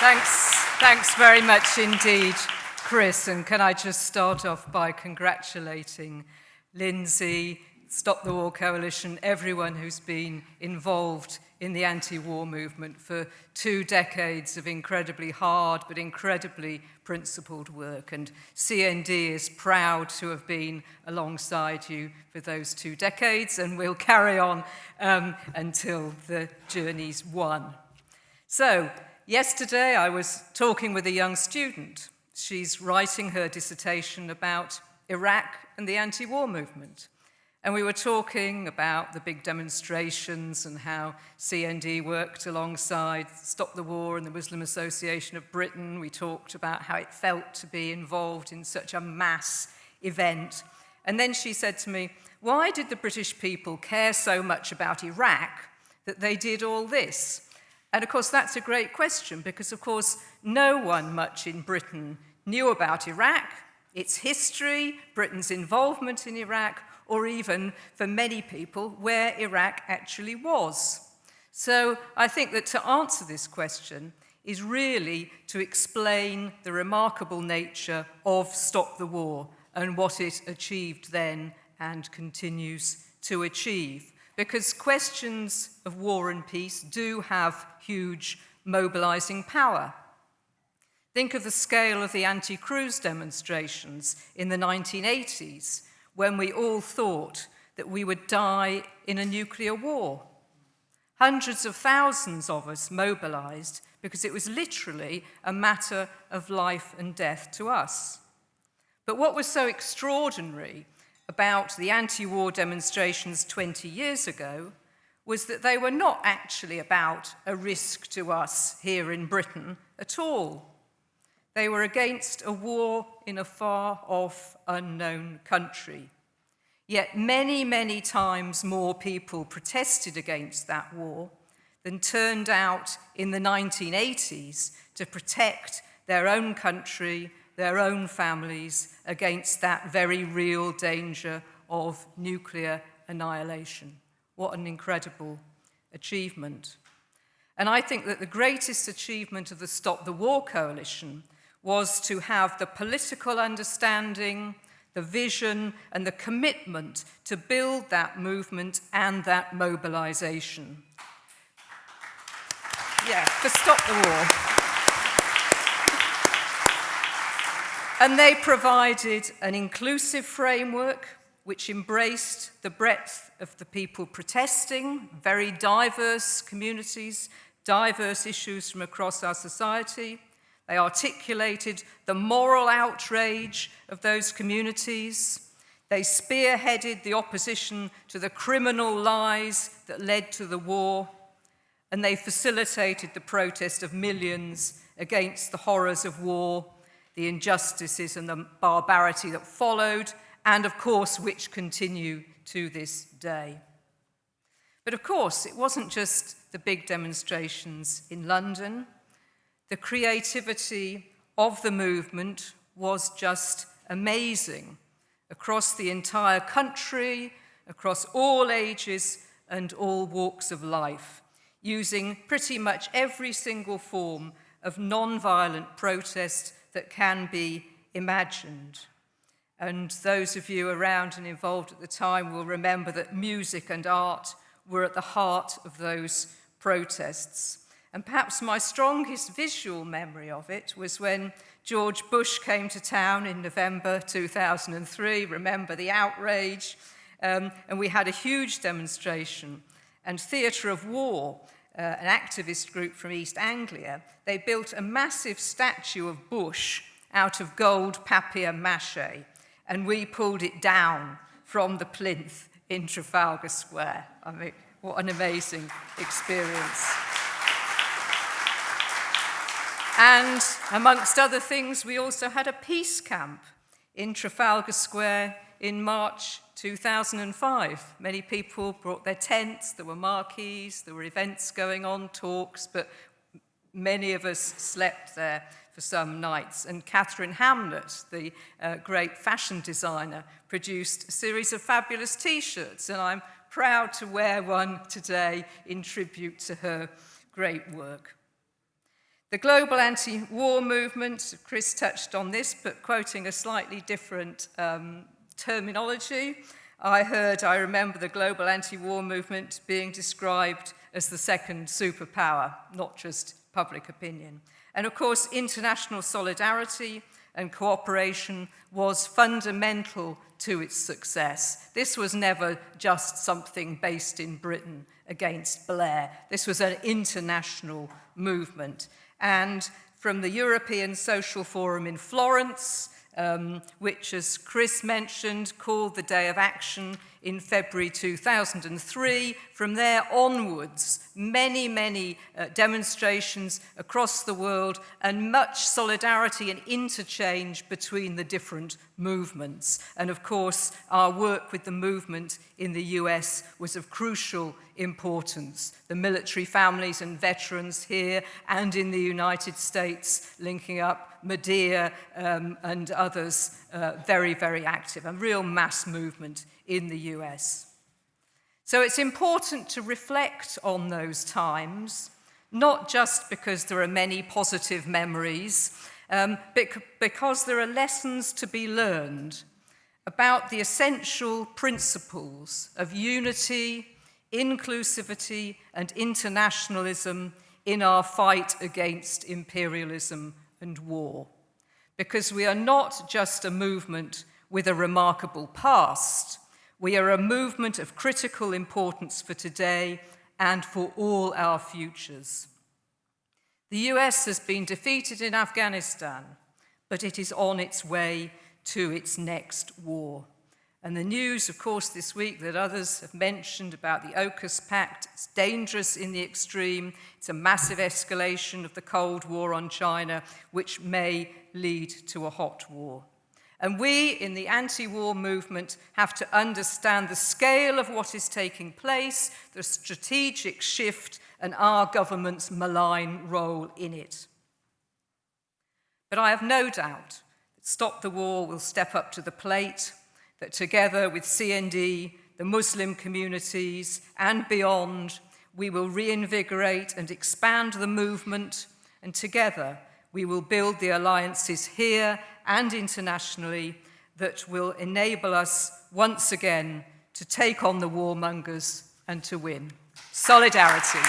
Thanks very much indeed, Chris. And can I just start off by congratulating Lindsay, Stop the War Coalition, everyone who's been involved in the anti-war movement for 2 decades of incredibly hard but incredibly principled work. And CND is proud to have been alongside you for those 2 decades, and we'll carry on until the journey's won. So, yesterday I was talking with a young student. She's writing her dissertation about Iraq and the anti-war movement. And we were talking about the big demonstrations and how CND worked alongside Stop the War and the Muslim Association of Britain. We talked about how it felt to be involved in such a mass event. And then she said to me, why did the British people care so much about Iraq that they did all this? And of course, that's a great question because, of course, no one much in Britain knew about Iraq, its history, Britain's involvement in Iraq, or even, for many people, where Iraq actually was. So I think that to answer this question is really to explain the remarkable nature of Stop the War and what it achieved then and continues to achieve. Because questions of war and peace do have huge mobilizing power. Think of the scale of the anti-cruise demonstrations in the 1980s, when we all thought that we would die in a nuclear war. Hundreds of thousands of us mobilized because it was literally a matter of life and death to us. But what was so extraordinary about the anti-war demonstrations 20 years ago was that they were not actually about a risk to us here in Britain at all. They were against a war in a far-off, unknown country. Yet many, many times more people protested against that war than turned out in the 1980s to protect their own country, their own families against that very real danger of nuclear annihilation. What an incredible achievement. And I think that the greatest achievement of the Stop the War Coalition was to have the political understanding, the vision, and the commitment to build that movement and that mobilization. Yeah, to stop the war. And they provided an inclusive framework which embraced the breadth of the people protesting, very diverse communities, diverse issues from across our society. They articulated the moral outrage of those communities. They spearheaded the opposition to the criminal lies that led to the war. And they facilitated the protest of millions against the horrors of war, the injustices and the barbarity that followed, and of course, which continue to this day. But of course, it wasn't just the big demonstrations in London. The creativity of the movement was just amazing across the entire country, across all ages and all walks of life, using pretty much every single form of non-violent protest that can be imagined. And those of you around and involved at the time will remember that music and art were at the heart of those protests. And perhaps my strongest visual memory of it was when George Bush came to town in November 2003, remember the outrage, and we had a huge demonstration. And Theatre of War, an activist group from East Anglia, they built a massive statue of Bush out of gold papier-mâché, and we pulled it down from the plinth in Trafalgar Square. I mean, what an amazing experience. And amongst other things, we also had a peace camp in Trafalgar Square in March 2005. Many people brought their tents, there were marquees, there were events going on, talks, but many of us slept there for some nights. And Catherine Hamlet, the great fashion designer, produced a series of fabulous T-shirts, and I'm proud to wear one today in tribute to her great work. The global anti-war movement, Chris touched on this, but quoting a slightly different terminology, I remember the global anti-war movement being described as the second superpower, not just public opinion. And of course, international solidarity and cooperation was fundamental to its success. This was never just something based in Britain against Blair. This was an international movement. And from the European Social Forum in Florence, which, as Chris mentioned, called the Day of Action in February 2003. From there onwards, many demonstrations across the world and much solidarity and interchange between the different movements. And of course, our work with the movement in the US was of crucial importance. The military families and veterans here and in the United States linking up, Medea and others, very active, a real mass movement in the US. So it's important to reflect on those times, not just because there are many positive memories, because there are lessons to be learned about the essential principles of unity, inclusivity, and internationalism in our fight against imperialism and war. Because we are not just a movement with a remarkable past, we are a movement of critical importance for today and for all our futures. The US has been defeated in Afghanistan, but it is on its way to its next war. And the news, of course, this week that others have mentioned about the AUKUS Pact, it's dangerous in the extreme. It's a massive escalation of the Cold War on China, which may lead to a hot war. And we in the anti-war movement have to understand the scale of what is taking place, the strategic shift, and our government's malign role in it. But I have no doubt that Stop the War will step up to the plate, that together with CND, the Muslim communities, and beyond, we will reinvigorate and expand the movement, and together we will build the alliances here and internationally that will enable us once again to take on the warmongers and to win. Solidarity.